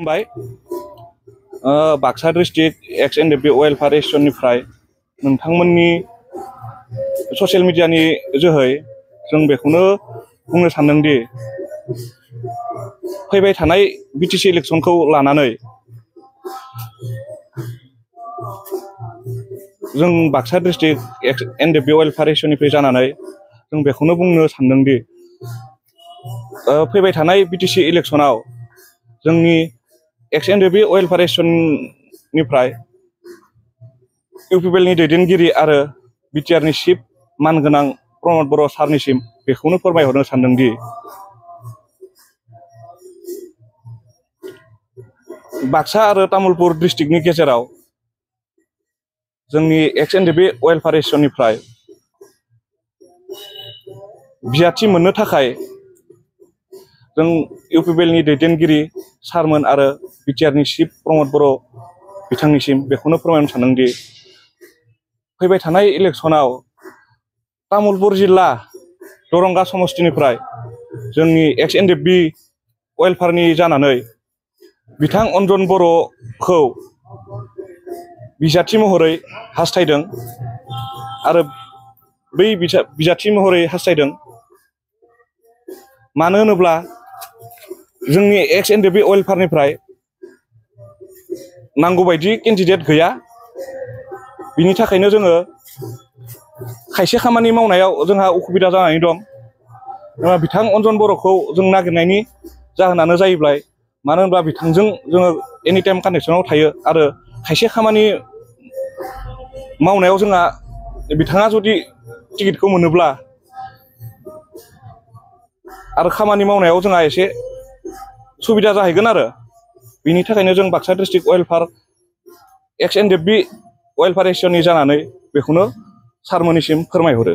बाय Baksa district एक्स NDFB welfare एसोसिएशननिफ्राय नोंथांमोननि social मिडियानि जोहै जों बेखौनो बुंनो सानदोंदि फैबाय थानाय बिटिसि इलेक्शनखौ लानानै जों बाक्सा डिस्ट्रिक्ट एक्स एनडिएफबि वेलफेयार एसोसिएशननिफ्राय जानानै जों बेखौनो बुंनो सानदोंदि फैबाय थानाय बिटिसि इलेक्शनाव जोंनि एक्स एनडिएफबि वेलफेयार एसोसिएशननिफ्राय इउपिपिएलनि दैदेनगिरि आरो बिटिआरनि चिफ मानगोनां प्रमद बर' सारनिसिम बेखौनो फोरमायहरनो सानदोंदि बाक्सा आरो तामुलपुर डिस्ट्रिक्टनि गेजेराव जोंनि एक्स एनडिएफबि वेलफेयार एसोसिएशननिफ्राय बियाथि मोननो थाखाय जों इउपिपिएलनि दैदेनगिरि सारमोन आरो बिटिआरनि चिफ प्रमद बर' बिथांनिसिम बेखौनो फोरमायनो सानदोंदि फैबाय थानाय इलेक्शनाव तामुलपुर जिल्ला दरंगा समस्तिनिफ्राय जोंनि एक्स एनडिएफबि वेलफेयारनि जानानै बिथां अन्जन बर'खौ बिजाथि महरै हास्थायदों आरो बै बिजाथि महरै हास्थायदों मानो होनोब्ला जोंनि एक्स एनडिएफबि वेलफेयारनिफ्राय नांगौबायदि केन्डिडेट गैया। बिनि थाखायनो जोङो खायसे खामानि मावनायाव जोंहा उसुबिदा जानानै दं। बिथां अन्जन बर'खौ जों नागिरनायनि जाहोनानो जाहैबाय मानो होनब्ला बिथांजों जोङो एनि टाइम कानेक्सनाव थायो आरो खायसे खामानि मावनायाव जोंहा बिथाङा जुदि टिकेटखौ मोनोब्ला आरो खामानि मावनायाव जोंहा एसे सुबिदा जाहैगोन आरो बिनि थाखायनो जों बाक्सा डिस्ट्रिक्ट वेलफेयार एक्स एनडिएफबि वेलफेयार एसोसिएशननि जानानै बेखौनो सारमोननिसिम फोरमायहरो।